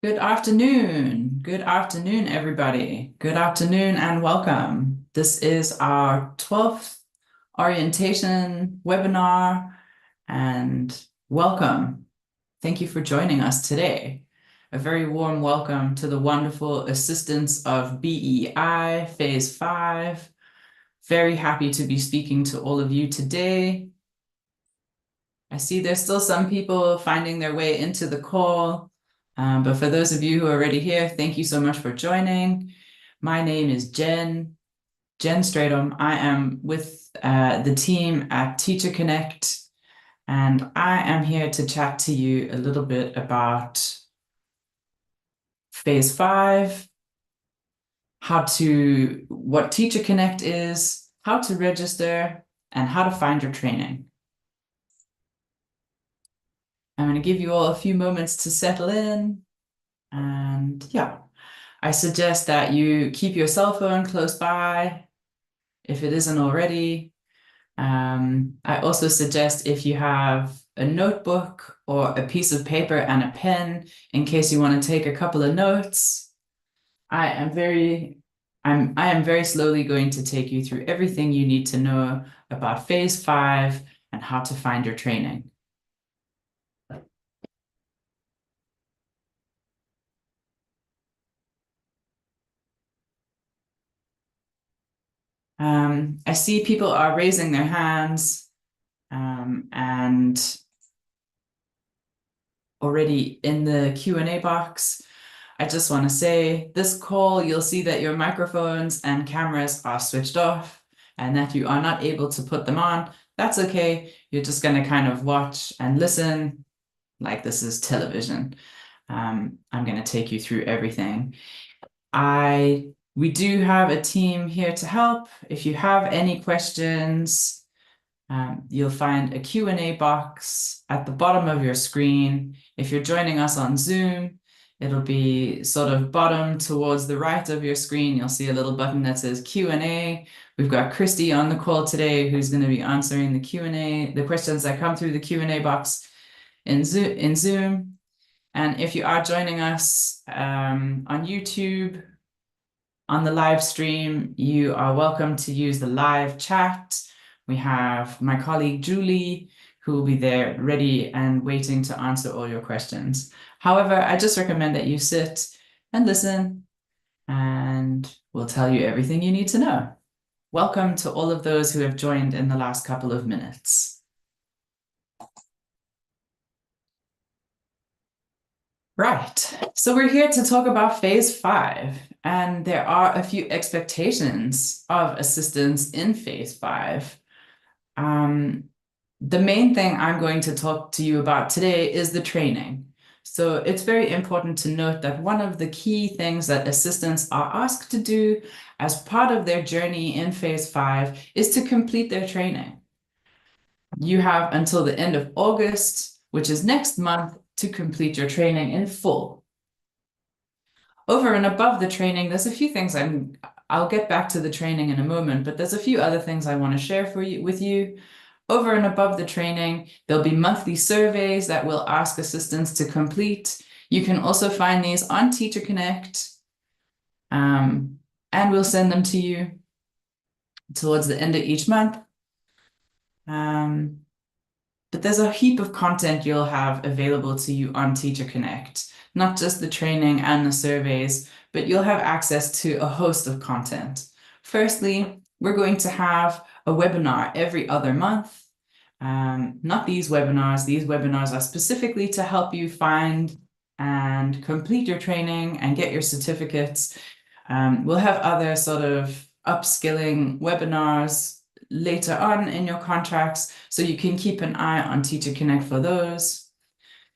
Good afternoon. Good afternoon, everybody. Good afternoon and welcome. This is our 12th orientation webinar and welcome. Thank you for joining us today. A very warm welcome to the wonderful assistants of BEEI Phase 5. Very happy to be speaking to all of you today. I see there's still some people finding their way into the call. But for those of you who are already here, thank you so much for joining. My name is Jen Stratum. I am with the team at Teacher Connect, and I am here to chat to you a little bit about Phase 5, what Teacher Connect is, how to register, and how to find your training. I'm going to give you all a few moments to settle in. And yeah, I suggest that you keep your cell phone close by if it isn't already. I also suggest if you have a notebook or a piece of paper and a pen in case you want to take a couple of notes. I am very slowly going to take you through everything you need to know about Phase 5 and how to find your training. I see people are raising their hands and already in the Q&A box. I just want to say this call, you'll see that your microphones and cameras are switched off and that you are not able to put them on. That's okay. You're just going to kind of watch and listen like this is television. I'm going to take you through everything. We do have a team here to help. If you have any questions, you'll find a Q&A box at the bottom of your screen. If you're joining us on Zoom, it'll be sort of bottom towards the right of your screen. You'll see a little button that says Q&A. We've got Christy on the call today who's going to be answering the Q&A, the questions that come through the Q&A box in Zoom. And if you are joining us on YouTube, on the live stream, you are welcome to use the live chat. We have my colleague Julie, who will be there ready and waiting to answer all your questions. However, I just recommend that you sit and listen, and we'll tell you everything you need to know. Welcome to all of those who have joined in the last couple of minutes. Right, so we're here to talk about Phase 5, and there are a few expectations of assistance in Phase 5. The main thing I'm going to talk to you about today is the training. So it's very important to note that one of the key things that assistants are asked to do as part of their journey in Phase 5 is to complete their training. You have until the end of August, which is next month, to complete your training in full. Over and above the training, there's a few things I'll get back to the training in a moment, but there's a few other things I want to share with you. Over and above the training, there'll be monthly surveys that we'll ask assistants to complete. You can also find these on Teacher Connect, and we'll send them to you towards the end of each month. But there's a heap of content you'll have available to you on Teacher Connect, not just the training and the surveys, but you'll have access to a host of content. Firstly, we're going to have a webinar every other month. Not these webinars are specifically to help you find and complete your training and get your certificates. We'll have other sort of upskilling webinars later on in your contracts, so you can keep an eye on Teacher Connect for those.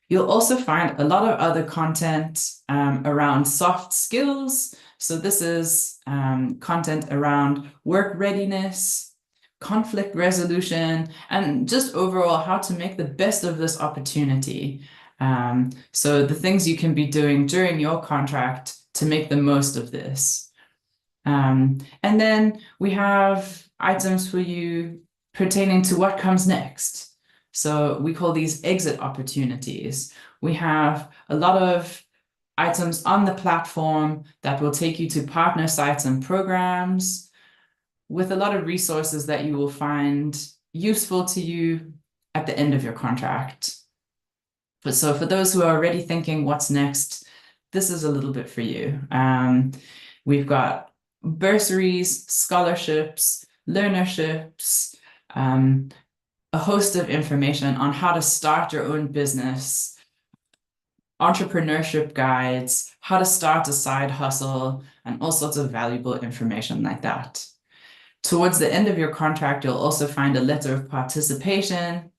You'll also find a lot of other content around soft skills. So this is content around work readiness, conflict resolution, and just overall how to make the best of this opportunity. So the things you can be doing during your contract to make the most of this. And then we have items for you pertaining to what comes next. So we call these exit opportunities. We have a lot of items on the platform that will take you to partner sites and programs, with a lot of resources that you will find useful to you at the end of your contract. But so for those who are already thinking what's next, this is a little bit for you. We've got bursaries, scholarships, learnerships, a host of information on how to start your own business, entrepreneurship guides, how to start a side hustle, and all sorts of valuable information like that. Towards the end of your contract, you'll also find a letter of participation,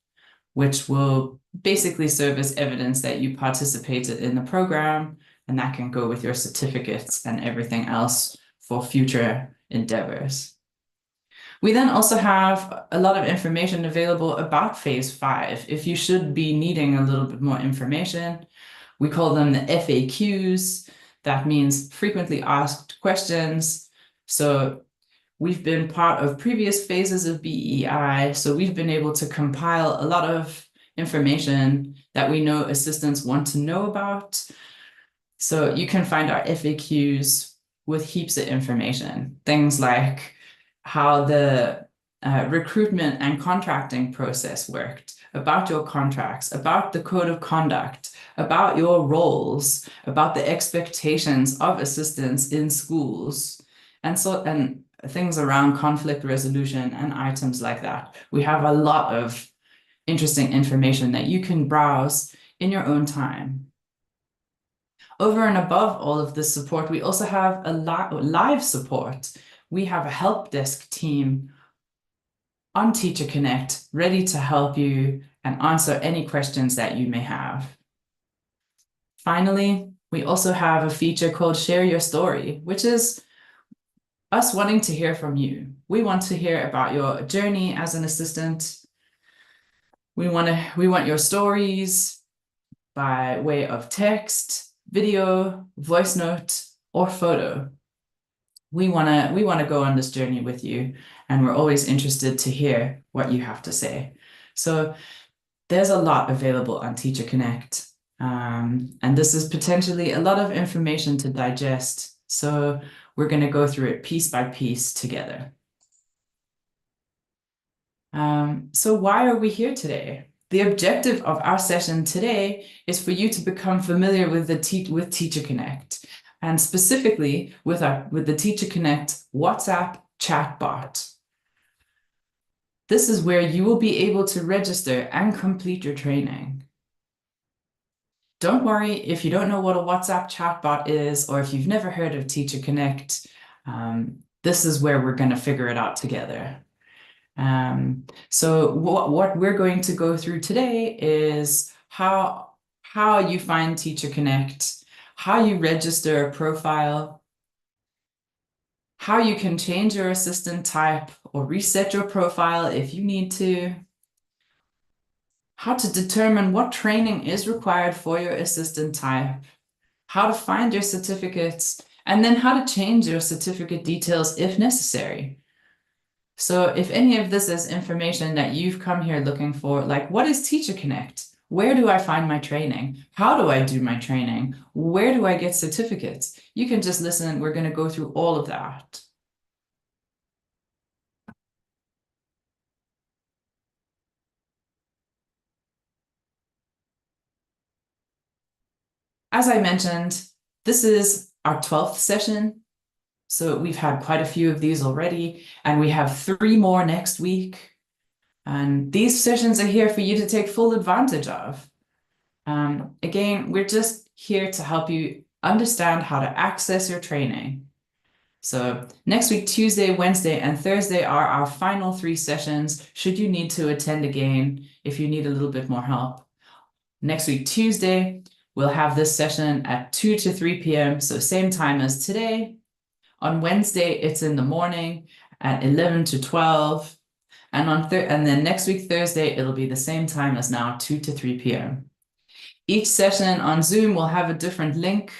which will basically serve as evidence that you participated in the program, and that can go with your certificates and everything else for future endeavors. We then also have a lot of information available about Phase 5. If you should be needing a little bit more information, we call them the FAQs. That means frequently asked questions. So we've been part of previous phases of BEEI, so we've been able to compile a lot of information that we know assistants want to know about. So you can find our FAQs with heaps of information, things like how the recruitment and contracting process worked, about your contracts, about the code of conduct, about your roles, about the expectations of assistants in schools, and things around conflict resolution and items like that. We have a lot of interesting information that you can browse in your own time. Over and above all of this support, we also have a live support. We have a help desk team on Teacher Connect ready to help you and answer any questions that you may have. Finally, we also have a feature called Share Your Story, which is us wanting to hear from you. We want to hear about your journey as an assistant. We want your stories by way of text, video, voice note, or photo. We want to go on this journey with you, and we're always interested to hear what you have to say. So there's a lot available on Teacher Connect, and this is potentially a lot of information to digest. So we're going to go through it piece by piece together. So why are we here today? The objective of our session today is for you to become familiar with Teacher Connect, and specifically with the Teacher Connect WhatsApp chatbot. This is where you will be able to register and complete your training. Don't worry if you don't know what a WhatsApp chatbot is, or if you've never heard of Teacher Connect. This is where we're going to figure it out together. So what we're going to go through today is how you find Teacher Connect, how you register a profile, how you can change your assistant type or reset your profile if you need to, how to determine what training is required for your assistant type, how to find your certificates, and then how to change your certificate details if necessary. So if any of this is information that you've come here looking for, like what is Teacher Connect? Where do I find my training? How do I do my training? Where do I get certificates? You can just listen. We're going to go through all of that. As I mentioned, this is our 12th session. So we've had quite a few of these already, and we have 3 more next week. And these sessions are here for you to take full advantage of. Again, we're just here to help you understand how to access your training. So next week, Tuesday, Wednesday, and Thursday are our final 3 sessions, should you need to attend again, if you need a little bit more help. Next week, Tuesday, we'll have this session at 2 to 3 p.m., so same time as today. On Wednesday, it's in the morning at 11 to 12. And then next week, Thursday, it'll be the same time as now, 2 to 3 p.m. Each session on Zoom will have a different link.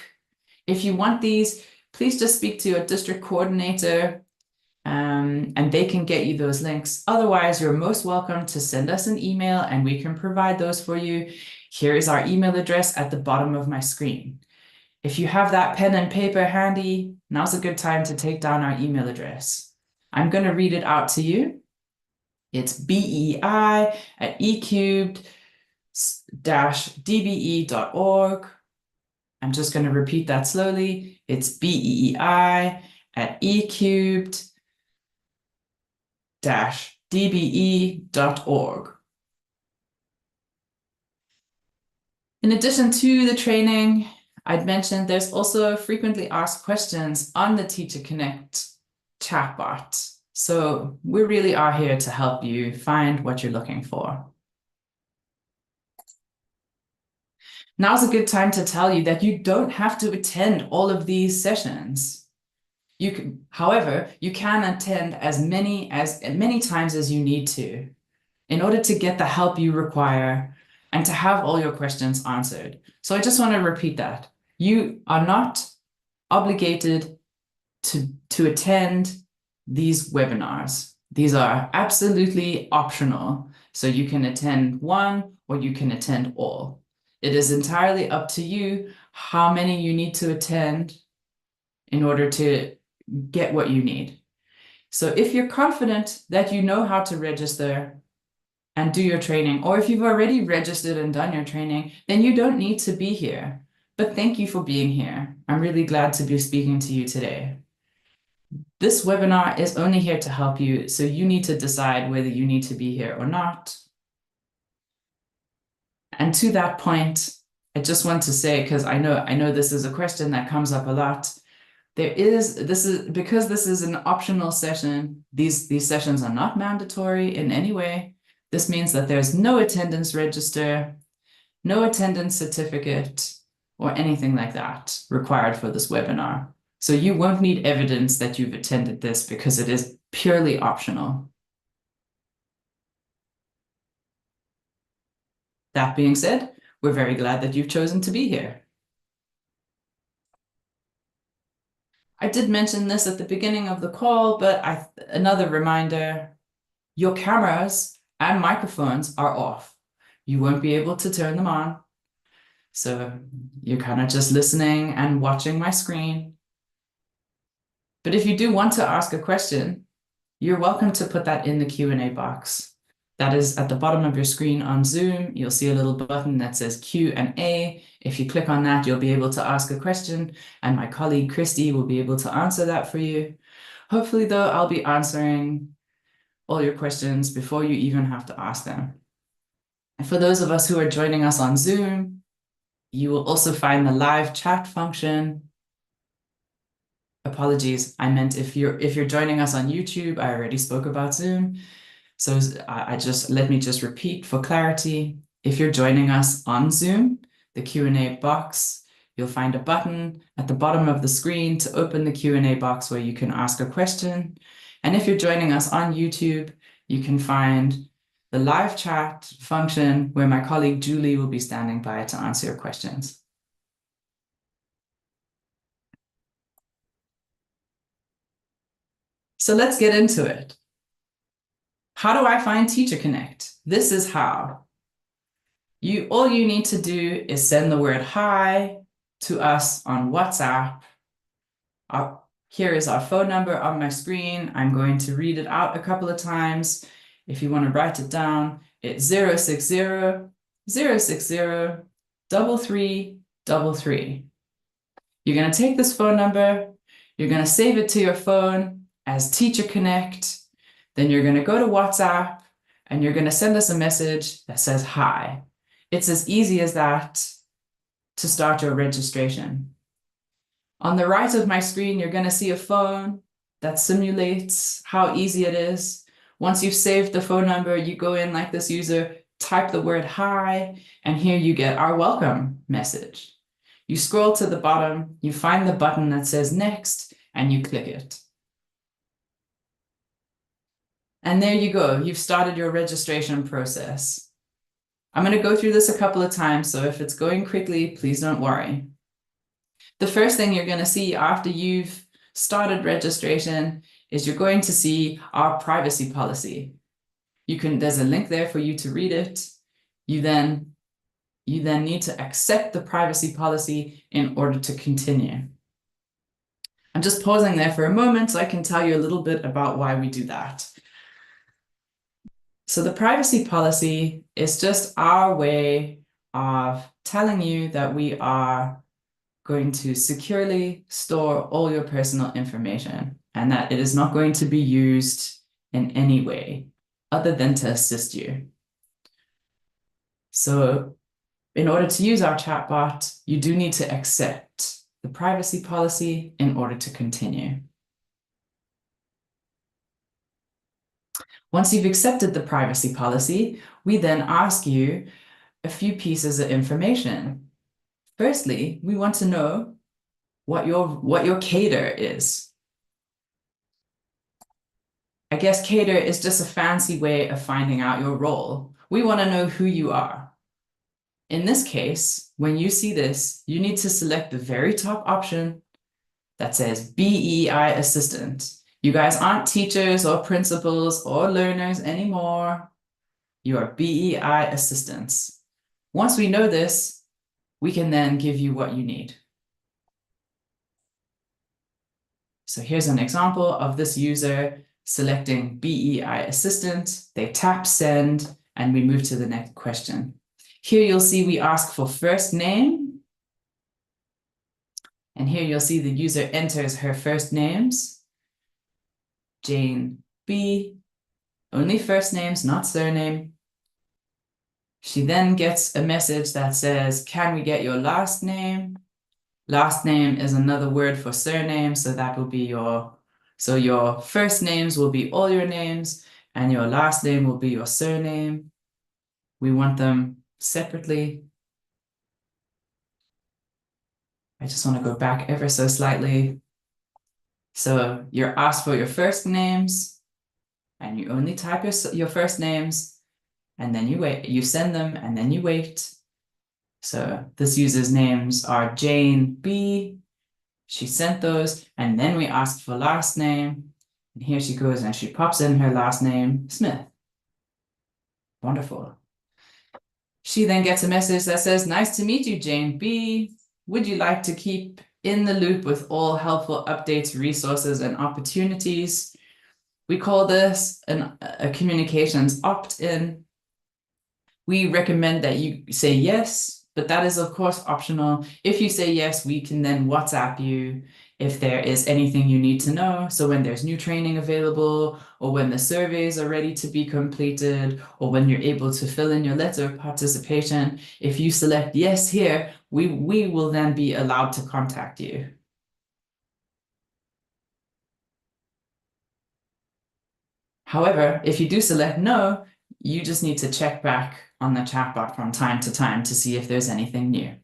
If you want these, please just speak to your district coordinator, and they can get you those links. Otherwise, you're most welcome to send us an email and we can provide those for you. Here is our email address at the bottom of my screen. If you have that pen and paper handy, now's a good time to take down our email address. I'm going to read it out to you. It's BEEI@ecubed-dbe.org. I'm just going to repeat that slowly. It's BEEI@ecubed-dbe.org. In addition to the training, I'd mentioned there's also frequently asked questions on the Teacher Connect chatbot. So we really are here to help you find what you're looking for. Now's a good time to tell you that you don't have to attend all of these sessions. However, you can attend as many times as you need to in order to get the help you require and to have all your questions answered. So I just want to repeat that. You are not obligated to attend these webinars. These are absolutely optional. So you can attend one or you can attend all. It is entirely up to you how many you need to attend in order to get what you need. So if you're confident that you know how to register and do your training, or if you've already registered and done your training, then you don't need to be here. But thank you for being here. I'm really glad to be speaking to you today. This webinar is only here to help you, so you need to decide whether you need to be here or not. And to that point, I just want to say, because I know this is a question that comes up a lot. Because this is an optional session, these sessions are not mandatory in any way. This means that there's no attendance register, no attendance certificate, or anything like that required for this webinar. So you won't need evidence that you've attended this because it is purely optional. That being said, we're very glad that you've chosen to be here. I did mention this at the beginning of the call, but another reminder, your cameras and microphones are off. You won't be able to turn them on. So you're kind of just listening and watching my screen. But if you do want to ask a question, you're welcome to put that in the Q&A box. That is at the bottom of your screen on Zoom. You'll see a little button that says Q&A. If you click on that, you'll be able to ask a question, and my colleague Christy will be able to answer that for you. Hopefully, though, I'll be answering all your questions before you even have to ask them. And for those of us who are joining us on Zoom, you will also find the live chat function. Apologies, I meant if you're joining us on YouTube, I already spoke about Zoom. So let me just repeat for clarity. If you're joining us on Zoom, the Q&A box, you'll find a button at the bottom of the screen to open the Q&A box where you can ask a question. And if you're joining us on YouTube, you can find the live chat function where my colleague Julie will be standing by to answer your questions. So let's get into it. How do I find Teacher Connect? This is how. All you need to do is send the word hi to us on WhatsApp. Here is our phone number on my screen. I'm going to read it out a couple of times. If you want to write it down, it's 060 060 3333. You're going to take this phone number, you're going to save it to your phone as Teacher Connect. Then you're going to go to WhatsApp and you're going to send us a message that says hi. It's as easy as that to start your registration. On the right of my screen, you're going to see a phone that simulates how easy it is. Once you've saved the phone number, you go in like this user, type the word hi, and here you get our welcome message. You scroll to the bottom, you find the button that says next, and you click it. And there you go, you've started your registration process. I'm going to go through this a couple of times, so if it's going quickly, please don't worry. The first thing you're going to see after you've started registration is you're going to see our privacy policy. There's a link there for you to read it. You then you then need to accept the privacy policy in order to continue. I'm just pausing there for a moment so I can tell you a little bit about why we do that. So the privacy policy is just our way of telling you that we are going to securely store all your personal information and that it is not going to be used in any way other than to assist you. So in order to use our chatbot, you do need to accept the privacy policy in order to continue. Once you've accepted the privacy policy, we then ask you a few pieces of information. Firstly, we want to know what your CADR is. I guess CADR is just a fancy way of finding out your role. We want to know who you are. In this case, when you see this, you need to select the very top option that says BEEI assistant. You guys aren't teachers or principals or learners anymore. You are BEEI assistants. Once we know this, we can then give you what you need. So here's an example of this user selecting BEEI assistant. They tap send and we move to the next question. Here you'll see we ask for first name. And here you'll see the user enters her first names. Jane B, only first names, not surname. She then gets a message that says, can we get your last name? Last name is another word for surname, so that will be your first names will be all your names, and your last name will be your surname. We want them separately. I just want to go back ever so slightly. So you're asked for your first names, and you only type your first names, and then you wait. You send them, and then you wait. So this user's names are Jane B. She sent those, and then we asked for last name. And here she goes, and she pops in her last name, Smith. Wonderful. She then gets a message that says, nice to meet you, Jane B. Would you like to keep in the loop with all helpful updates, resources, and opportunities? We call this a communications opt-in. We recommend that you say yes, but that is of course optional. If you say yes, we can then WhatsApp you if there is anything you need to know. So when there's new training available, or when the surveys are ready to be completed, or when you're able to fill in your letter of participation, if you select yes here, we will then be allowed to contact you. However, if you do select no, you just need to check back on the chatbot from time to time to see if there's anything new.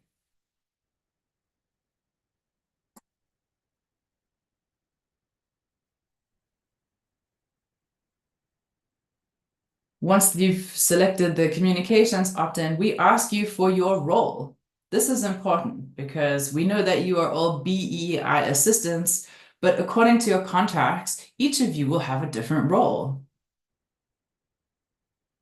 Once you've selected the communications opt-in, we ask you for your role. This is important because we know that you are all BEEI assistants, but according to your contracts, each of you will have a different role.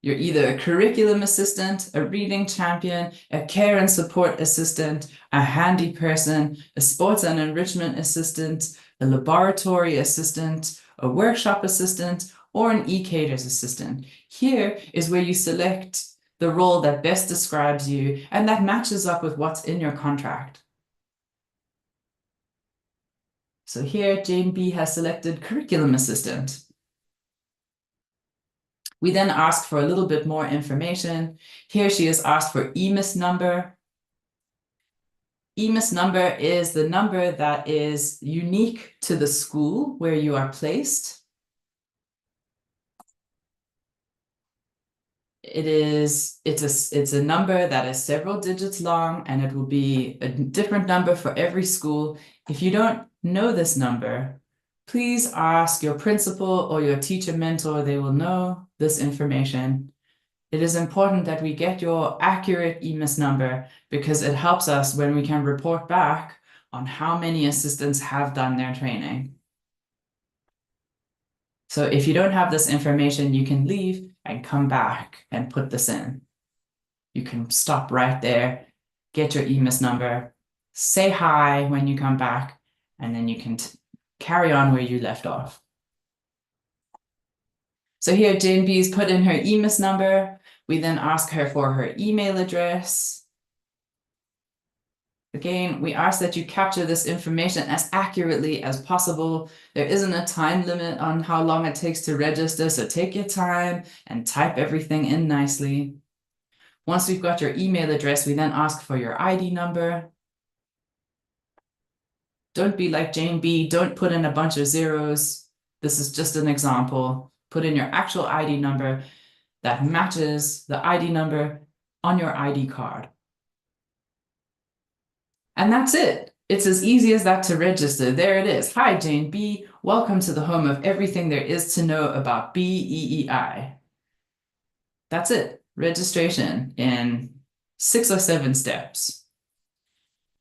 You're either a curriculum assistant, a reading champion, a care and support assistant, a handy person, a sports and enrichment assistant, a laboratory assistant, a workshop assistant, or an e-caters assistant. Here is where you select the role that best describes you and that matches up with what's in your contract. So here, Jane B has selected curriculum assistant. We then ask for a little bit more information. Here she has asked for EMIS number. EMIS number is the number that is unique to the school where you are placed. It's a number that is several digits long, and it will be a different number for every school. If you don't know this number, please ask your principal or your teacher mentor. They will know this information. It is important that we get your accurate EMIS number because it helps us when we can report back on how many assistants have done their training. So if you don't have this information, you can leave and come back and put this in. You can stop right there, get your EMIS number, say hi when you come back, and then you can carry on where you left off. So here Jane B's put in her EMIS number. We then ask her for her email address. Again, we ask that you capture this information as accurately as possible. There isn't a time limit on how long it takes to register, so take your time and type everything in nicely. Once we've got your email address, we then ask for your ID number. Don't be like Jane B. Don't put in a bunch of zeros. This is just an example. Put in your actual ID number that matches the ID number on your ID card. And that's it. It's as easy as that to register. There it is. Hi, Jane B. Welcome to the home of everything there is to know about BEEI. That's it. Registration in 6 or 7 steps.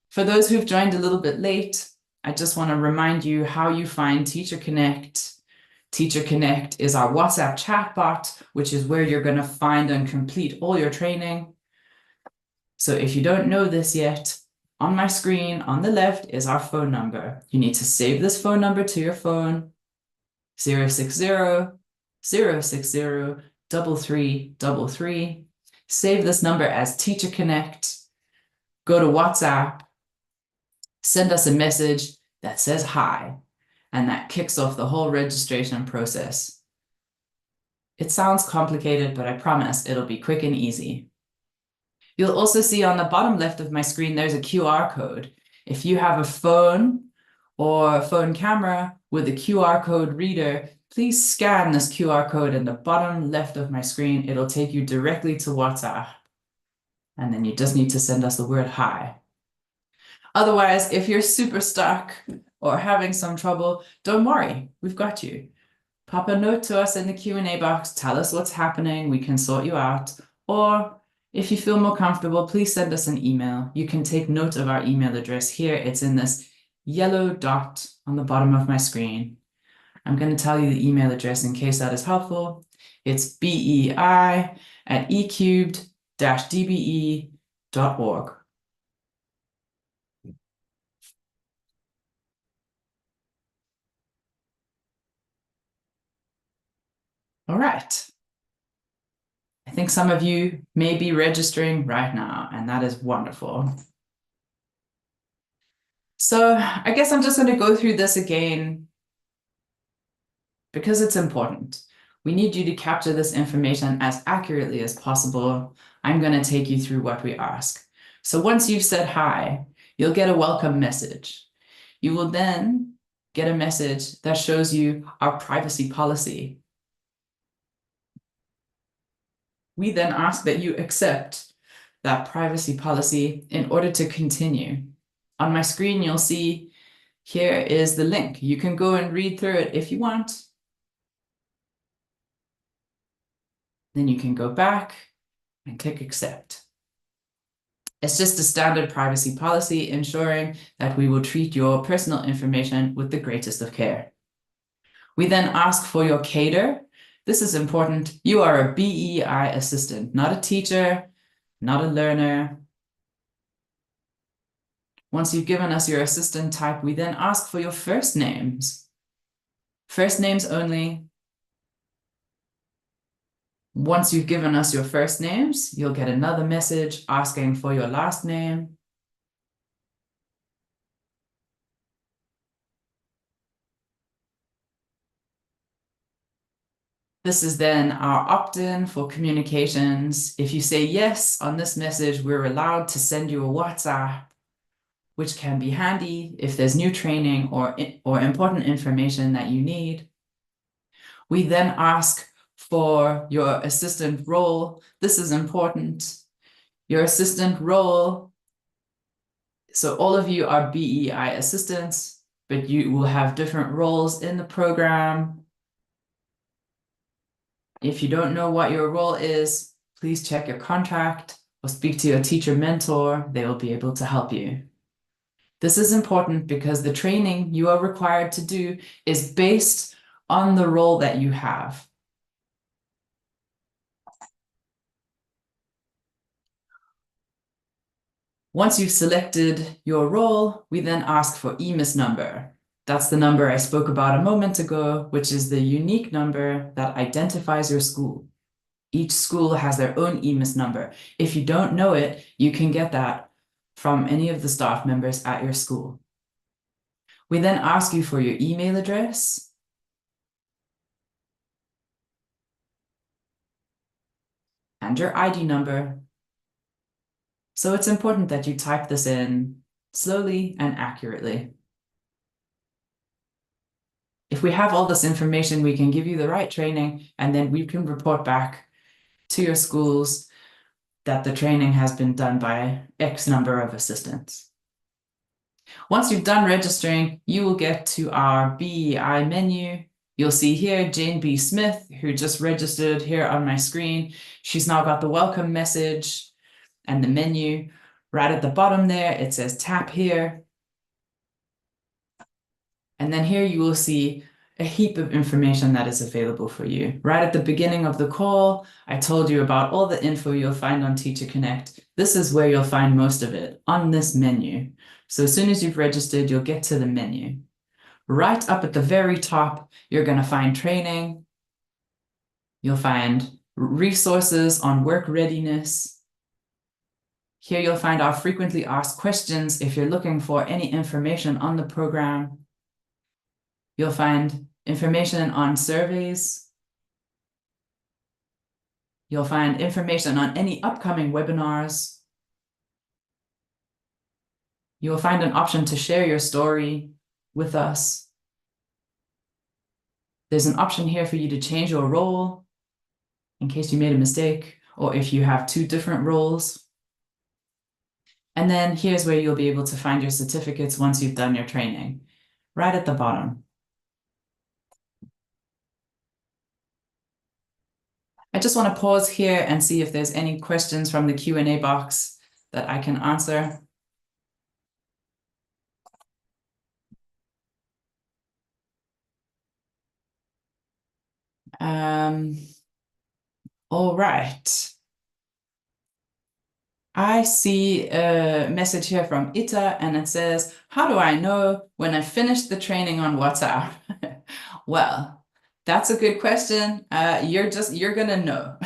For those who've joined a little bit late, I just want to remind you how you find Teacher Connect. Teacher Connect is our WhatsApp chatbot, which is where you're going to find and complete all your training. So if you don't know this yet, on my screen on the left is our phone number. You need to save this phone number to your phone, 060-060-3333. Save this number as Teacher Connect. Go to WhatsApp, send us a message that says hi, and that kicks off the whole registration process. It sounds complicated, but I promise it'll be quick and easy. You'll also see on the bottom left of my screen, there's a QR code. If you have a phone or a phone camera with a QR code reader, please scan this QR code in the bottom left of my screen. It'll take you directly to WhatsApp. And then you just need to send us the word hi. Otherwise, if you're super stuck or having some trouble, don't worry, we've got you. Pop a note to us in the Q&A box, tell us what's happening, we can sort you out. Or if you feel more comfortable, please send us an email. You can take note of our email address here. It's in this yellow dot on the bottom of my screen. I'm going to tell you the email address in case that is helpful. It's BEEI@ecubed-DBE.org. All right. I think some of you may be registering right now, and that is wonderful. So I guess I'm just going to go through this again because it's important. We need you to capture this information as accurately as possible. I'm going to take you through what we ask. So once you've said hi, you'll get a welcome message. You will then get a message that shows you our privacy policy. We then ask that you accept that privacy policy in order to continue. On my screen, you'll see here is the link. You can go and read through it if you want. Then you can go back and click accept. It's just a standard privacy policy ensuring that we will treat your personal information with the greatest of care. We then ask for your CADR. This is important. You are a BEEI assistant, not a teacher, not a learner. Once you've given us your assistant type, we then ask for your first names. First names only. Once you've given us your first names, you'll get another message asking for your last name. This is then our opt-in for communications. If you say yes on this message, we're allowed to send you a WhatsApp, which can be handy if there's new training or important information that you need. We then ask for your assistant role. This is important. Your assistant role. So all of you are BEI assistants, but you will have different roles in the program. If you don't know what your role is, please check your contract or speak to your teacher mentor. They will be able to help you. This is important because the training you are required to do is based on the role that you have. Once you've selected your role, we then ask for EMIS number. That's the number I spoke about a moment ago, which is the unique number that identifies your school. Each school has their own EMIS number. If you don't know it, you can get that from any of the staff members at your school. We then ask you for your email address and your ID number. So it's important that you type this in slowly and accurately. If we have all this information, we can give you the right training, and then we can report back to your schools that the training has been done by X number of assistants. Once you've done registering, you will get to our BEEI menu. You'll see here Jane B. Smith, who just registered here on my screen. She's now got the welcome message and the menu. Right at the bottom there, it says tap here. And then here you will see a heap of information that is available for you. Right at the beginning of the call, I told you about all the info you'll find on Teacher Connect. This is where you'll find most of it, on this menu. So as soon as you've registered, you'll get to the menu. Right up at the very top, you're going to find training. You'll find resources on work readiness. Here you'll find our frequently asked questions if you're looking for any information on the program. You'll find information on surveys. You'll find information on any upcoming webinars. You'll find an option to share your story with us. There's an option here for you to change your role in case you made a mistake, or if you have two different roles. And then here's where you'll be able to find your certificates once you've done your training, right at the bottom. I just want to pause here and see if there's any questions from the Q&A box that I can answer. All right. I see a message here from Ita, and it says, how do I know when I finished the training on WhatsApp? Well, that's a good question. You're gonna know.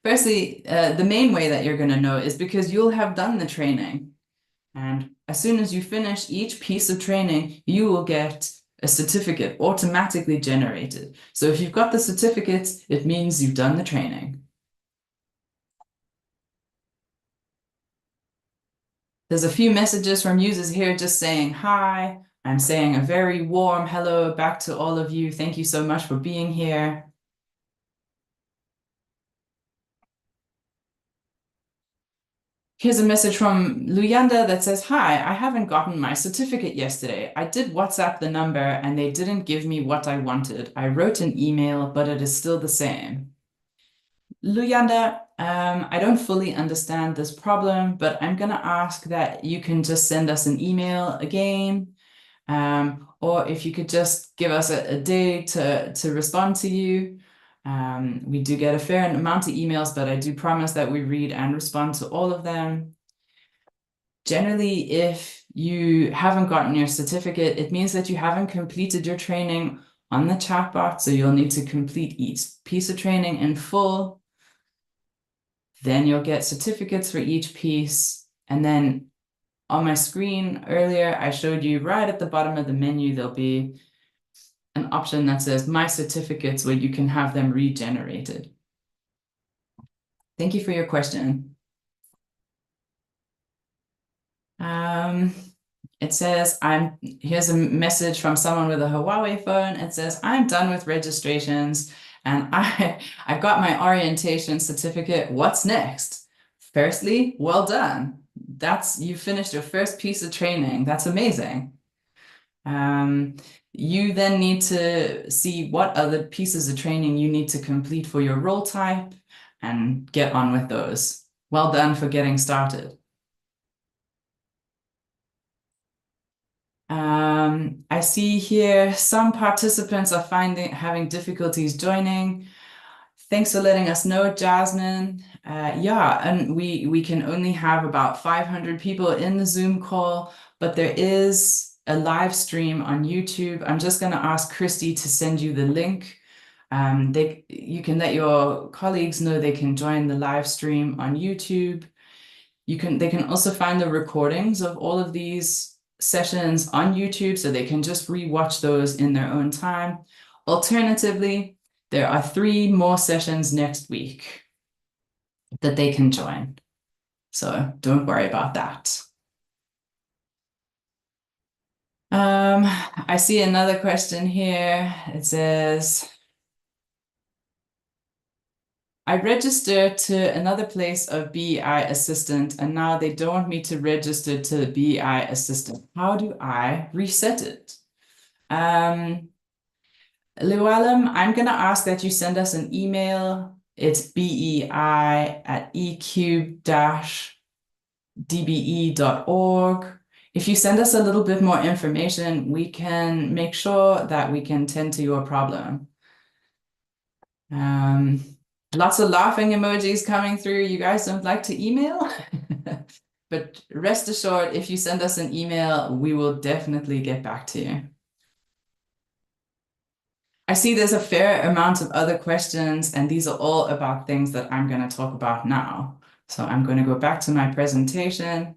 Firstly, the main way that you're gonna know is because you'll have done the training. And as soon as you finish each piece of training, you will get a certificate automatically generated. So if you've got the certificates, it means you've done the training. There's a few messages from users here just saying hi. I'm saying a very warm hello back to all of you. Thank you so much for being here. Here's a message from Luyanda that says, hi, I haven't gotten my certificate yesterday. I did WhatsApp the number and they didn't give me what I wanted. I wrote an email, but it is still the same. Luyanda, I don't fully understand this problem, but I'm going to ask that you can just send us an email again, or if you could just give us a day to respond to you. We do get a fair amount of emails, but I do promise that we read and respond to all of them. Generally, if you haven't gotten your certificate, it means that you haven't completed your training on the chatbot, so you'll need to complete each piece of training in full. Then you'll get certificates for each piece. And then on my screen earlier, I showed you right at the bottom of the menu, there'll be an option that says My Certificates, where you can have them regenerated. Thank you for your question. It says, here's a message from someone with a Huawei phone. It says, I'm done with registrations and I got my orientation certificate. What's next? Firstly, well done. You finished your first piece of training. That's amazing. You then need to see what other pieces of training you need to complete for your role type and get on with those. Well done for getting started. I see here some participants are having difficulties joining. Thanks for letting us know, Jasmine. Yeah, and we can only have about 500 people in the Zoom call, but there is a live stream on YouTube. I'm just going to ask Christy to send you the link. You can let your colleagues know they can join the live stream on YouTube. They can also find the recordings of all of these sessions on YouTube, so they can just rewatch those in their own time. Alternatively, there are 3 more sessions next week that they can join. So don't worry about that. I see another question here. It says, I registered to another place of BEI assistant, and now they don't want me to register to BEI assistant. How do I reset it? Llewellyn, I'm going to ask that you send us an email. It's BEI@ecubed-DBE.org. If you send us a little bit more information, we can make sure that we can tend to your problem. Lots of laughing emojis coming through. You guys don't like to email? But rest assured, if you send us an email, we will definitely get back to you. I see there's a fair amount of other questions, and these are all about things that I'm going to talk about now. So I'm going to go back to my presentation.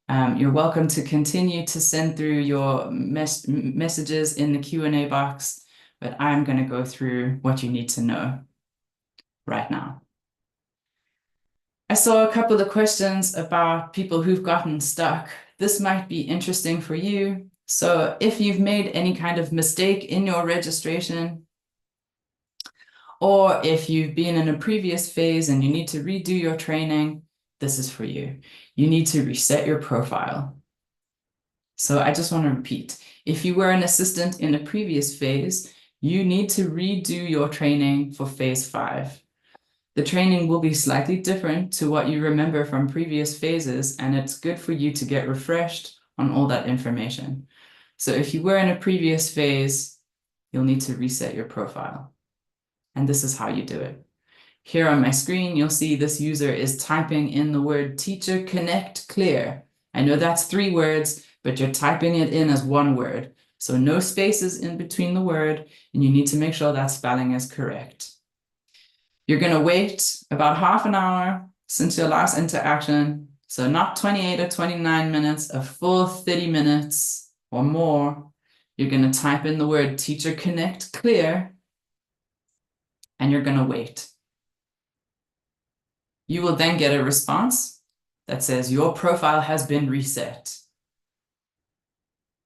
You're welcome to continue to send through your messages in the Q&A box, but I'm going to go through what you need to know right now. I saw a couple of questions about people who've gotten stuck. This might be interesting for you. So if you've made any kind of mistake in your registration, or if you've been in a previous phase and you need to redo your training, this is for you. You need to reset your profile. So I just want to repeat, if you were an assistant in a previous phase, you need to redo your training for phase 5. The training will be slightly different to what you remember from previous phases, and it's good for you to get refreshed on all that information. So if you were in a previous phase, you'll need to reset your profile. And this is how you do it. Here on my screen, you'll see this user is typing in the word teacher connect clear. I know that's 3 words, but you're typing it in as 1 word. So no spaces in between the word, and you need to make sure that spelling is correct. You're going to wait about half an hour since your last interaction. So not 28 or 29 minutes, a full 30 minutes or more. You're going to type in the word teacher connect clear, and you're going to wait. You will then get a response that says your profile has been reset.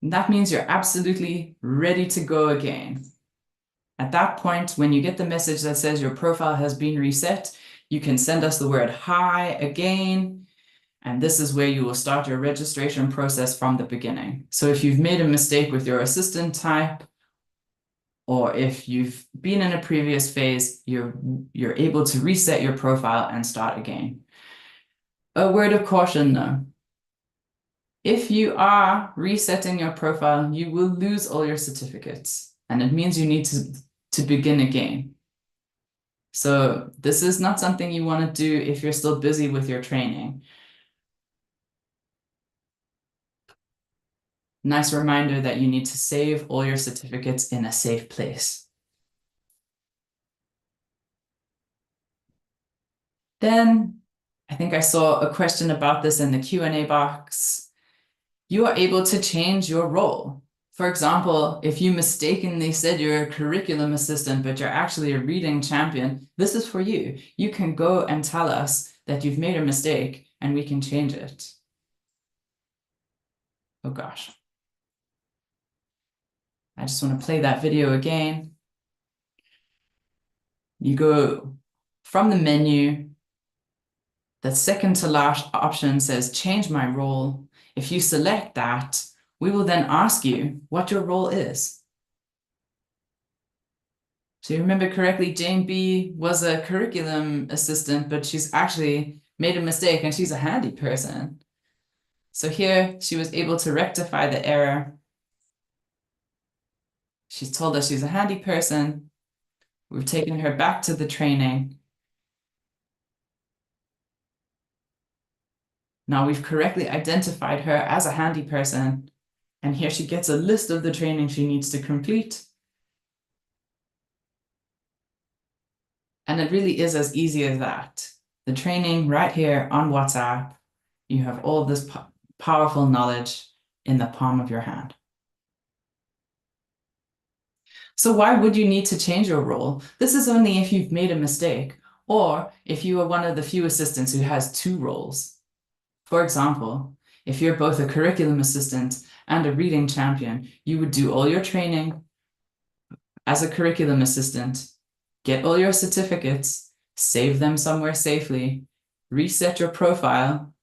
And that means you're absolutely ready to go again. At that point, when you get the message that says your profile has been reset, you can send us the word hi again. And this is where you will start your registration process from the beginning. So if you've made a mistake with your assistant type, or if you've been in a previous phase, you're able to reset your profile and start again. A word of caution though. If you are resetting your profile, you will lose all your certificates, and it means you need to begin again. So this is not something you want to do if you're still busy with your training. Nice reminder that you need to save all your certificates in a safe place. Then I think I saw a question about this in the Q&A box. You are able to change your role. For example, if you mistakenly said you're a curriculum assistant, but you're actually a reading champion, this is for you. You can go and tell us that you've made a mistake and we can change it. Oh gosh. I just want to play that video again. You go from the menu. The second to last option says change my role. If you select that, we will then ask you what your role is. So you remember correctly, Jane B was a curriculum assistant, but she's actually made a mistake and she's a handy person. So here she was able to rectify the error. She's told us she's a handy person. We've taken her back to the training. Now we've correctly identified her as a handy person, and here she gets a list of the training she needs to complete. And it really is as easy as that. The training right here on WhatsApp, you have all this powerful knowledge in the palm of your hand. So why would you need to change your role? This is only if you've made a mistake or if you are one of the few assistants who has two roles. For example, if you're both a curriculum assistant and a reading champion, you would do all your training as a curriculum assistant, get all your certificates, save them somewhere safely, reset your profile,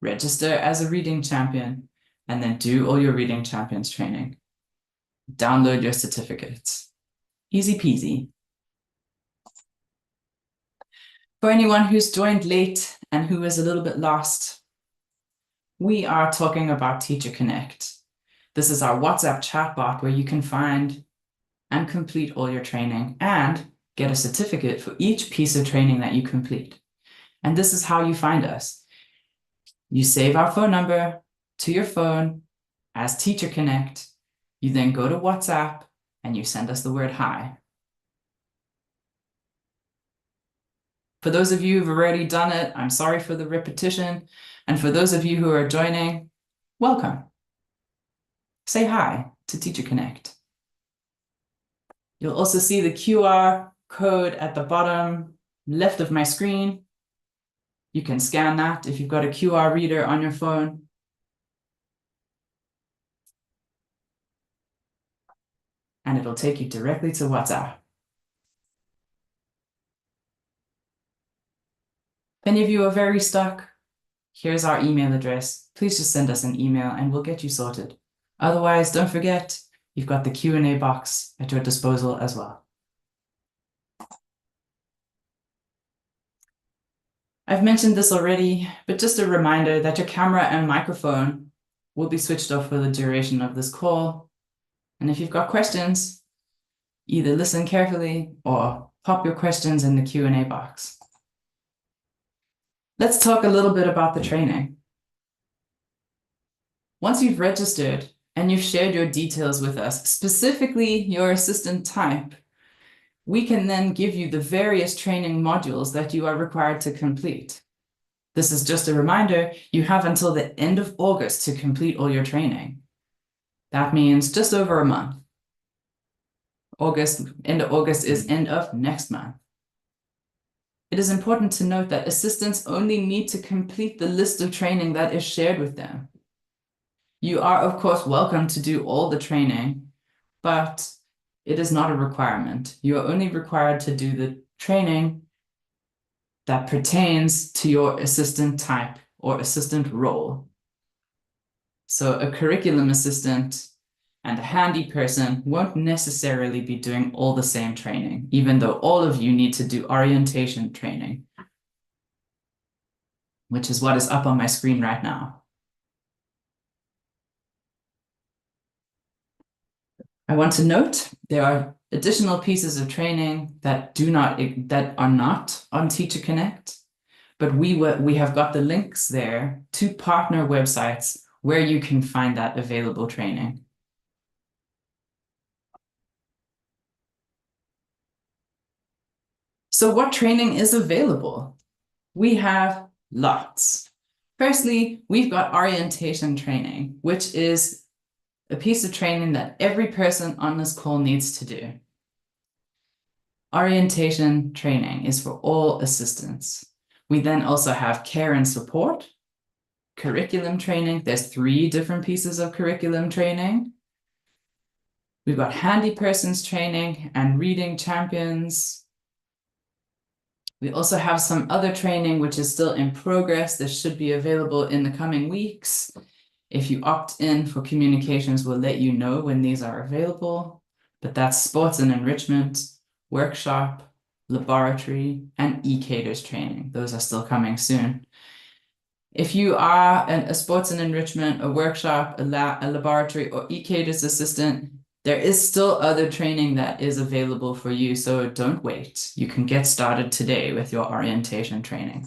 register as a reading champion, and then do all your reading champions training. Download your certificates. Easy peasy. For anyone who's joined late and who is a little bit lost, we are talking about Teacher Connect. This is our WhatsApp chatbot where you can find and complete all your training and get a certificate for each piece of training that you complete. And this is how you find us. You save our phone number to your phone as Teacher Connect. You then go to WhatsApp and you send us the word hi. For those of you who've already done it, I'm sorry for the repetition. And for those of you who are joining, welcome. Say hi to Teacher Connect. You'll also see the QR code at the bottom left of my screen. You can scan that if you've got a QR reader on your phone. And it'll take you directly to WhatsApp. If any of you are very stuck, here's our email address. Please just send us an email and we'll get you sorted. Otherwise, don't forget, you've got the Q&A box at your disposal as well. I've mentioned this already, but just a reminder that your camera and microphone will be switched off for the duration of this call. And if you've got questions, either listen carefully or pop your questions in the Q&A box. Let's talk a little bit about the training. Once you've registered and you've shared your details with us, specifically your assistant type, we can then give you the various training modules that you are required to complete. This is just a reminder, you have until the end of August to complete all your training. That means just over a month. End of August is end of next month. It is important to note that assistants only need to complete the list of training that is shared with them. You are, of course, welcome to do all the training, but it is not a requirement. You are only required to do the training that pertains to your assistant type or assistant role. So a curriculum assistant and a handy person won't necessarily be doing all the same training, even though all of you need to do orientation training, which is what is up on my screen right now. I want to note there are additional pieces of training that are not on Teacher Connect, but we have got the links there to partner websites where you can find that available training. So what training is available? We have lots. Firstly, we've got orientation training, which is a piece of training that every person on this call needs to do. Orientation training is for all assistants. We then also have care and support, curriculum training. There's 3 different pieces of curriculum training. We've got handy persons training and reading champions. We also have some other training which is still in progress. This should be available in the coming weeks. If you opt in for communications, we'll let you know when these are available. But that's sports and enrichment, workshop, laboratory, and e-caters training. Those are still coming soon. If you are a sports and enrichment, a workshop, a laboratory, or e-caters assistant, There is still other training that is available for you, so don't wait. You can get started today with your orientation training.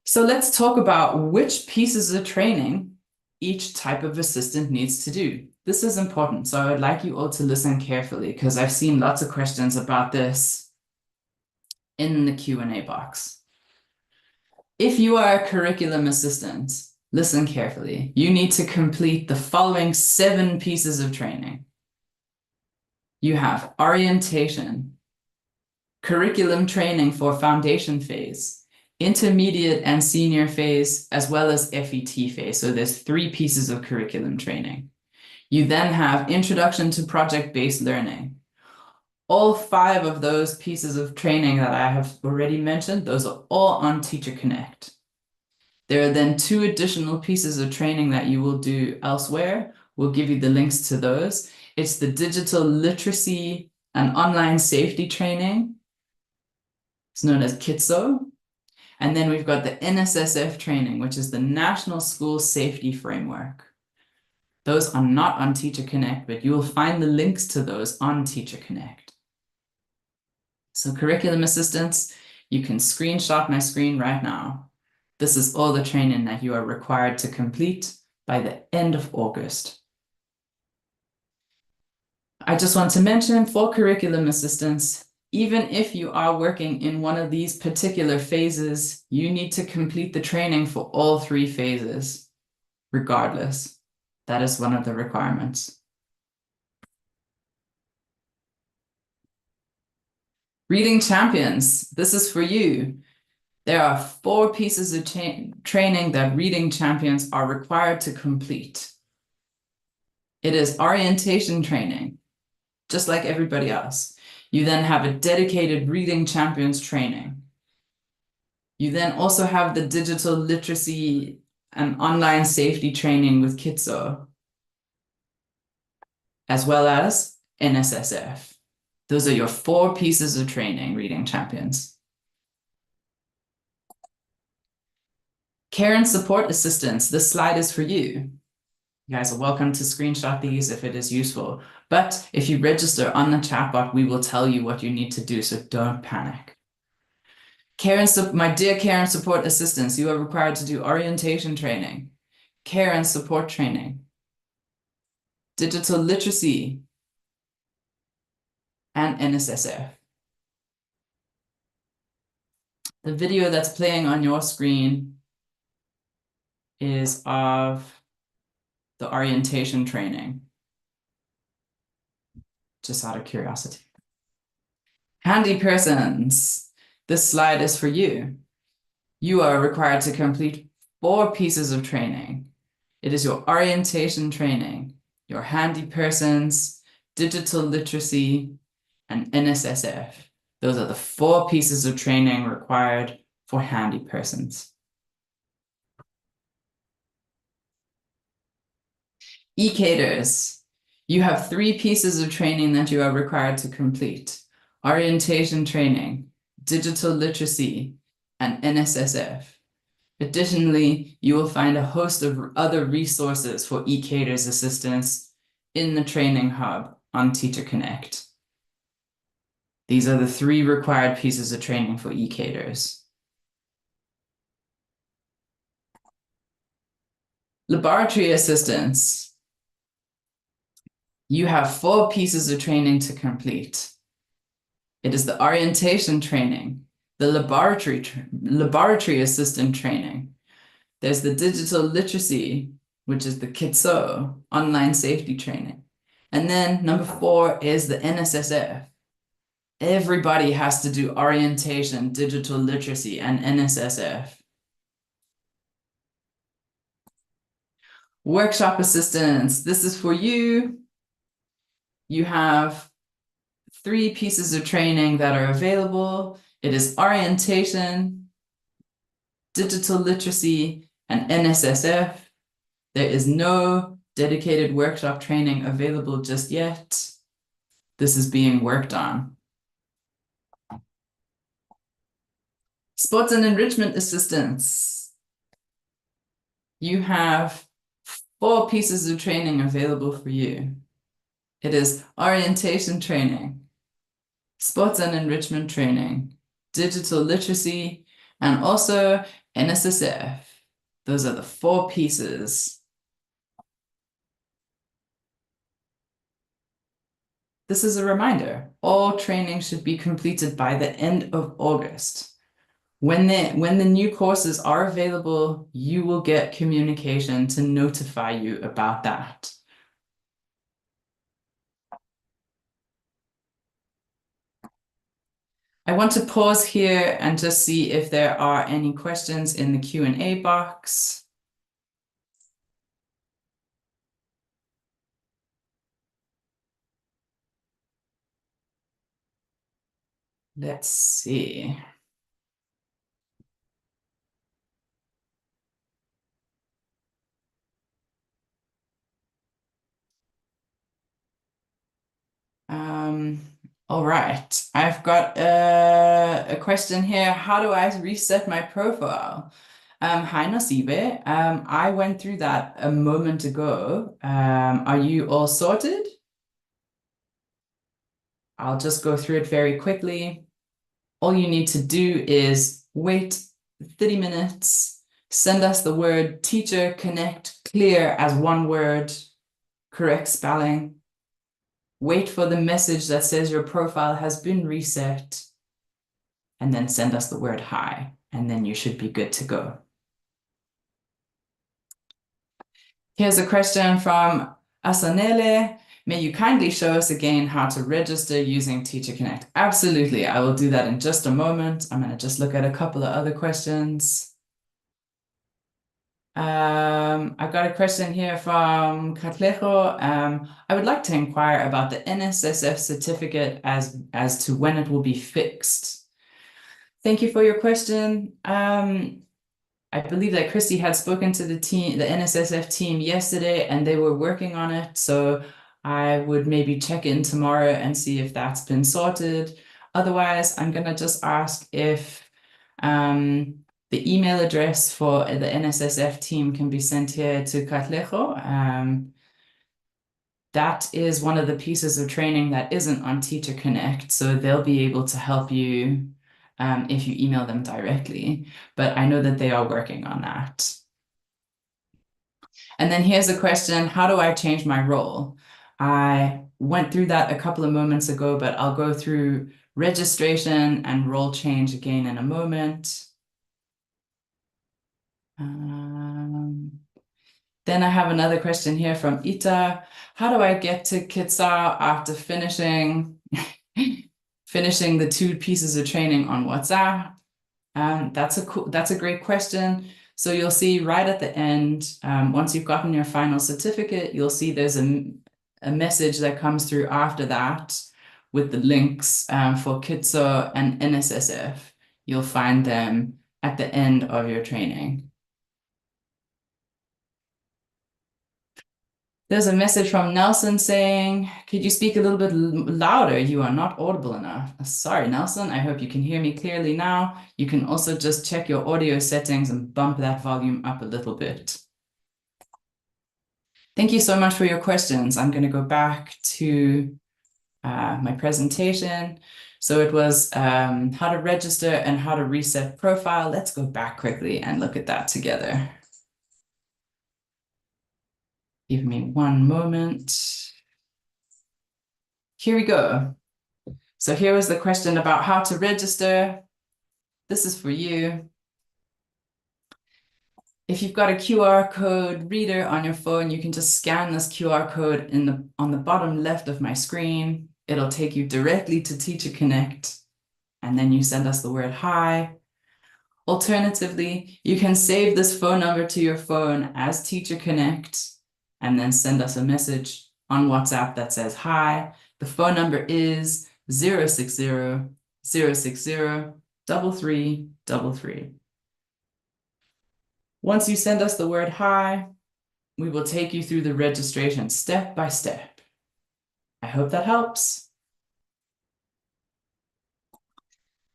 So let's talk about which pieces of training each type of assistant needs to do. This is important, so I would like you all to listen carefully because I've seen lots of questions about this in the Q&A box. If you are a curriculum assistant, listen carefully. You need to complete the following 7 pieces of training. You have orientation, curriculum training for foundation phase, intermediate and senior phase, as well as FET phase. So there's 3 pieces of curriculum training. You then have introduction to project-based learning. All 5 of those pieces of training that I have already mentioned, those are all on Teacher Connect. There are then 2 additional pieces of training that you will do elsewhere. We'll give you the links to those. It's the digital literacy and online safety training. It's known as KITSO. And then we've got the NSSF training, which is the National School Safety Framework. Those are not on Teacher Connect, but you will find the links to those on Teacher Connect. So curriculum assistants, you can screenshot my screen right now. This is all the training that you are required to complete by the end of August. I just want to mention for curriculum assistants, even if you are working in one of these particular phases, you need to complete the training for all 3 phases, regardless. That is one of the requirements. Reading champions, this is for you. There are 4 pieces of training that reading champions are required to complete. It is orientation training, just like everybody else. You then have a dedicated reading champions training. You then also have the digital literacy and online safety training with KITSO, as well as NSSF. Those are your 4 pieces of training, reading champions. Care and support assistance, this slide is for you. You guys are welcome to screenshot these if it is useful. But if you register on the chatbot, we will tell you what you need to do, so don't panic. My dear care and support assistants, you are required to do orientation training, care and support training, digital literacy, and NSSF. The video that's playing on your screen is of the orientation training, just out of curiosity. Handy persons, this slide is for you. You are required to complete 4 pieces of training. It is your orientation training, your handy persons, digital literacy, and NSSF. Those are the 4 pieces of training required for handy persons. Ecaters, you have 3 pieces of training that you are required to complete. Orientation training, digital literacy, and NSSF. Additionally, you will find a host of other resources for Ecaters assistance in the training hub on Teacher Connect. These are the 3 required pieces of training for Ecaters. Laboratory assistance. You have 4 pieces of training to complete. It is the orientation training, the laboratory assistant training. There's the digital literacy, which is the KITSO, online safety training. And then number 4 is the NSSF. Everybody has to do orientation, digital literacy, and NSSF. Workshop assistance, this is for you. You have 3 pieces of training that are available. It is orientation, digital literacy, and NSSF. There is no dedicated workshop training available just yet. This is being worked on. Sports and enrichment assistance. You have 4 pieces of training available for you. It is orientation training, sports and enrichment training, digital literacy, and also NSSF. Those are the 4 pieces. This is a reminder. All training should be completed by the end of August. When the new courses are available, you will get communication to notify you about that. I want to pause here and just see if there are any questions in the Q&A box. Let's see. All right, I've got a question here. How do I reset my profile? Hi, Nasibe. I went through that a moment ago. Are you all sorted? I'll just go through it very quickly. All you need to do is wait 30 minutes, send us the word teacher connect clear as one word, correct spelling. Wait for the message that says your profile has been reset, and then send us the word hi, and then you should be good to go. Here's a question from Asanele. May you kindly show us again how to register using Teacher Connect? Absolutely, I will do that in just a moment. I'm going to just look at a couple of other questions. I've got a question here from Katlejo. I would like to inquire about the NSSF certificate as to when it will be fixed. Thank you for your question. I believe that Christy had spoken to the NSSF team yesterday, and they were working on it. So I would maybe check in tomorrow and see if that's been sorted. Otherwise, I'm going to just ask if the email address for the NSSF team can be sent here to Katlejo. That is one of the pieces of training that isn't on Teacher Connect, so they'll be able to help you if you email them directly. But I know that they are working on that. And then here's a question, how do I change my role? I went through that a couple of moments ago, but I'll go through registration and role change again in a moment. Then I have another question here from Ita. How do I get to Kitsar after finishing the 2 pieces of training on WhatsApp? That's a great question. So you'll see right at the end, once you've gotten your final certificate, you'll see there's a message that comes through after that with the links for Kitso and NSSF. You'll find them at the end of your training. There's a message from Nelson saying, could you speak a little bit louder? You are not audible enough. Sorry, Nelson. I hope you can hear me clearly now. You can also just check your audio settings and bump that volume up a little bit. Thank you so much for your questions. I'm going to go back to my presentation. So it was how to register and how to reset profile. Let's go back quickly and look at that together. Give me one moment. Here we go. So here was the question about how to register. This is for you. If you've got a QR code reader on your phone, you can just scan this QR code on the bottom left of my screen. It'll take you directly to Teacher Connect, and then you send us the word hi. Alternatively, you can save this phone number to your phone as Teacher Connect, and then send us a message on WhatsApp that says hi. The phone number is 060-060-3333. Once you send us the word hi, we will take you through the registration step by step. I hope that helps.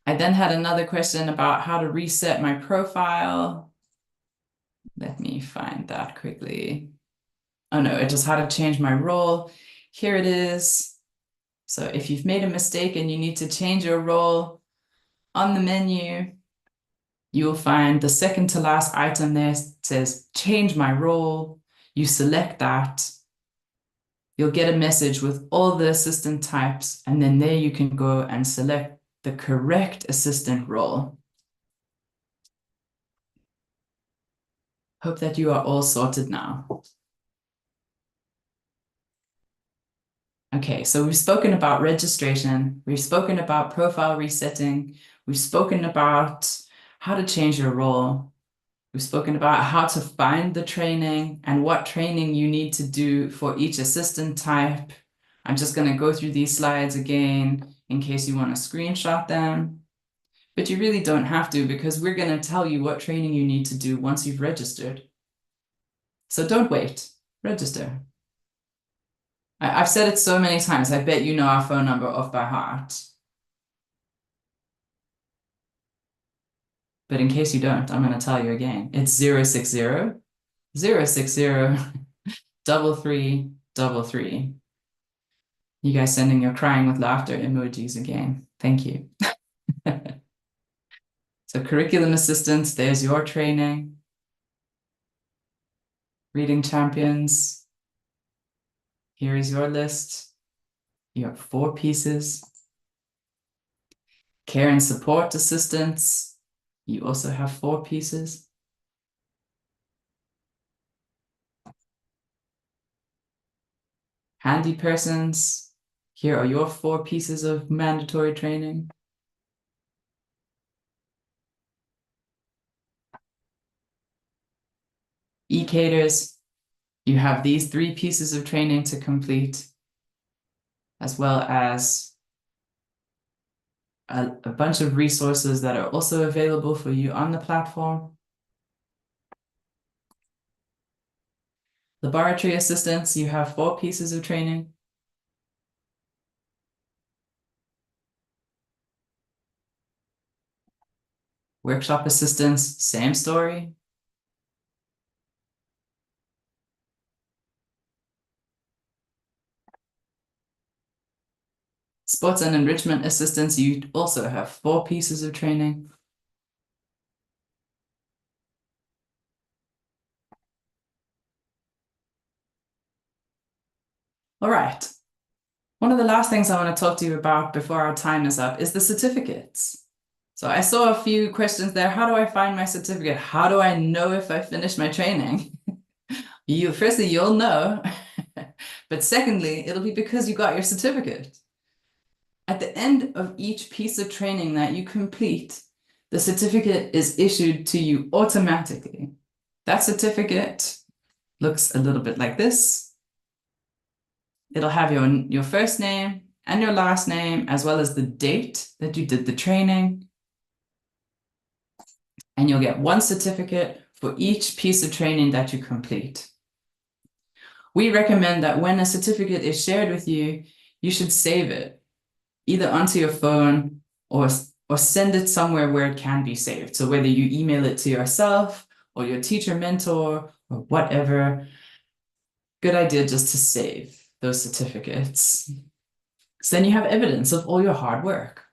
I then had another question about how to reset my profile. Let me find that quickly. Oh no, it just how to change my role. Here it is. So if you've made a mistake and you need to change your role on the menu, you'll find the second to last item there says change my role. You select that. You'll get a message with all the assistant types, and then there you can go and select the correct assistant role. Hope that you are all sorted now. Okay, so we've spoken about registration, we've spoken about profile resetting, we've spoken about how to change your role, we've spoken about how to find the training and what training you need to do for each assistant type. I'm just going to go through these slides again in case you want to screenshot them, but you really don't have to because we're going to tell you what training you need to do once you've registered. So don't wait, register. I've said it so many times, I bet you know our phone number off by heart. But in case you don't, I'm going to tell you again. It's 060 060 3333. You guys sending your crying with laughter emojis again. Thank you. So curriculum assistance, there's your training. Reading champions. Here is your list. You have 4 pieces. Care and support assistance. You also have 4 pieces. Handy persons. Here are your 4 pieces of mandatory training. E-caters. You have these 3 pieces of training to complete, as well as a bunch of resources that are also available for you on the platform. Laboratory assistants, you have 4 pieces of training. Workshop assistants, same story. Sports and enrichment assistants, you also have 4 pieces of training. All right. One of the last things I want to talk to you about before our time is up is the certificates. So I saw a few questions there. How do I find my certificate? How do I know if I finished my training? Firstly, you'll know. But secondly, it'll be because you got your certificate. At the end of each piece of training that you complete, the certificate is issued to you automatically. That certificate looks a little bit like this. It'll have your first name and your last name, as well as the date that you did the training. And you'll get 1 certificate for each piece of training that you complete. We recommend that when a certificate is shared with you, you should save it, either onto your phone or send it somewhere where it can be saved. So whether you email it to yourself or your teacher mentor or whatever, good idea just to save those certificates. So then you have evidence of all your hard work.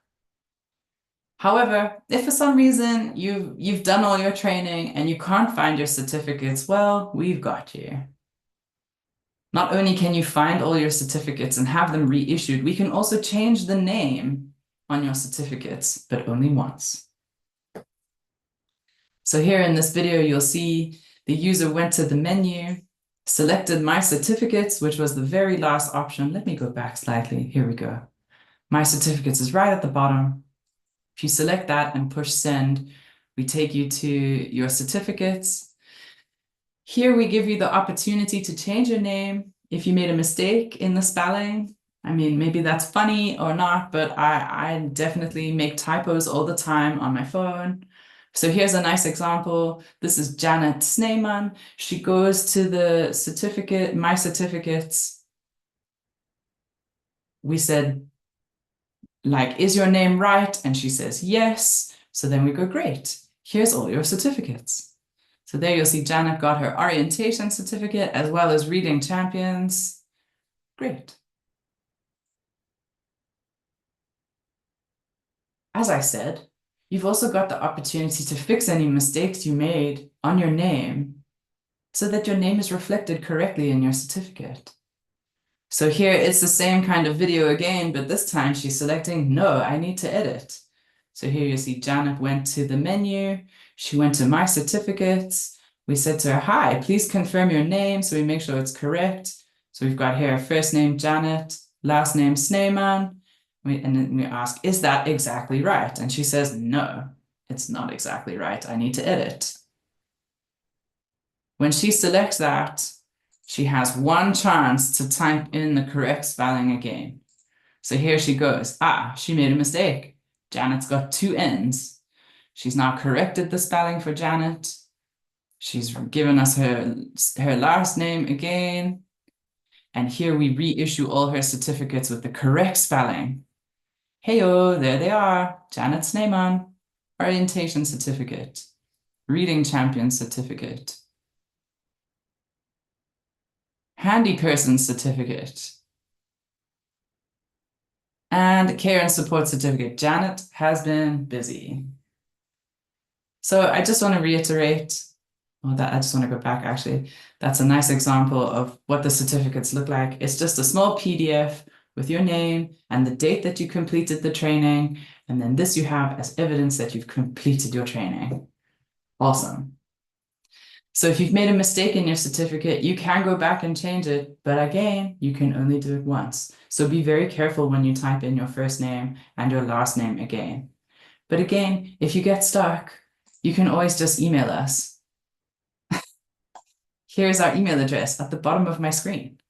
However, if for some reason you've done all your training and you can't find your certificates, well, we've got you. Not only can you find all your certificates and have them reissued, we can also change the name on your certificates, but only once. So here in this video, you'll see the user went to the menu, selected My Certificates, which was the very last option. Let me go back slightly. Here we go. My Certificates is right at the bottom. If you select that and push send, we take you to your certificates. Here we give you the opportunity to change your name if you made a mistake in the spelling. I mean, maybe that's funny or not, but I definitely make typos all the time on my phone. So here's a nice example. This is Janet Sneyman. She goes to the certificate, My Certificates. We said, like, is your name right? And she says, yes. So then we go, great. Here's all your certificates. So there you'll see Janet got her orientation certificate as well as reading champions. Great. as I said, you've also got the opportunity to fix any mistakes you made on your name so that your name is reflected correctly in your certificate. So here it's the same kind of video again, but this time she's selecting, no, I need to edit. So here you see Janet went to the menu. She went to My Certificates. We said to her, hi, please confirm your name. So we make sure it's correct. So we've got here first name Janet, last name Sneyman. And then we ask, is that exactly right? And she says, no, it's not exactly right. I need to edit. When she selects that, she has one chance to type in the correct spelling again. So here she goes. She made a mistake. Janet's got two N's. She's now corrected the spelling for Janet. She's given us her last name again. And here we reissue all her certificates with the correct spelling. Heyo, there they are. Janet Sneyman, orientation certificate, reading champion certificate, handy person certificate, and care and support certificate. Janet has been busy. So I just want to reiterate, I just want to go back actually. That's a nice example of what the certificates look like. It's just a small PDF with your name and the date that you completed the training. And then this you have as evidence that you've completed your training. Awesome. So if you've made a mistake in your certificate, you can go back and change it. But again, you can only do it once. So be very careful when you type in your first name and your last name again. But again, if you get stuck, you can always just email us. Here's our email address at the bottom of my screen.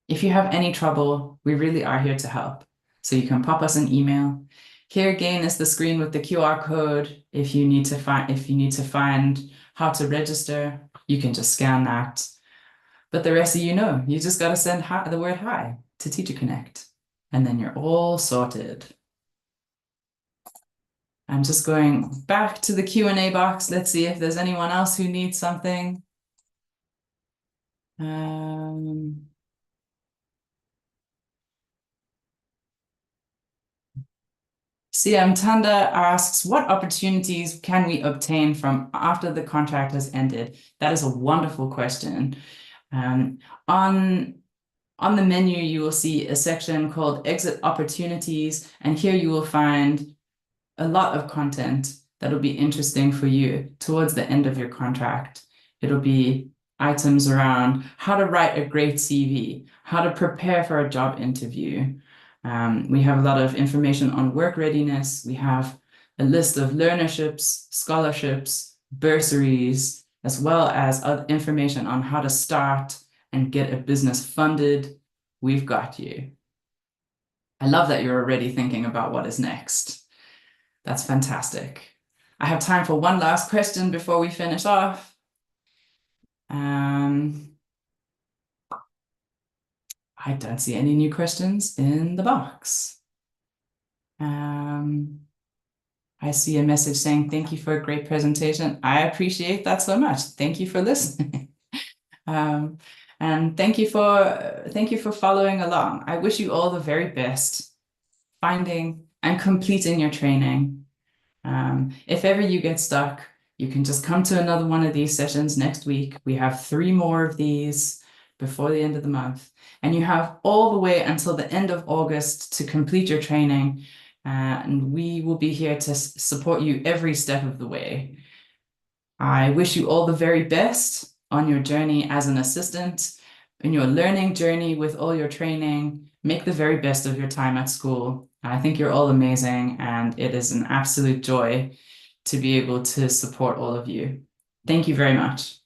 If you have any trouble, we really are here to help. So you can pop us an email. Here again is the screen with the QR code. If you need to find how to register, you can just scan that. But the rest of you just got to send the word hi to Teacher Connect, and then you're all sorted. I'm just going back to the Q&A box. Let's see if there's anyone else who needs something. CM Tanda asks, what opportunities can we obtain from after the contract has ended? That is a wonderful question. On the menu, you will see a section called Exit Opportunities, and here you will find a lot of content that'll be interesting for you towards the end of your contract. It'll be items around how to write a great CV, how to prepare for a job interview. We have a lot of information on work readiness. We have a list of learnerships, scholarships, bursaries, as well as information on how to start and get a business funded. We've got you. I love that you're already thinking about what is next. That's fantastic. I have time for one last question before we finish off. I don't see any new questions in the box. I see a message saying, thank you for a great presentation. I appreciate that so much. Thank you for listening. And thank you for following along. I wish you all the very best finding and completing your training. If ever you get stuck, you can just come to another one of these sessions next week. We have 3 more of these before the end of the month. And you have all the way until the end of August to complete your training. And we will be here to support you every step of the way. I wish you all the very best on your journey as an assistant, in your learning journey with all your training. Make the very best of your time at school. I think you're all amazing, and it is an absolute joy to be able to support all of you. Thank you very much.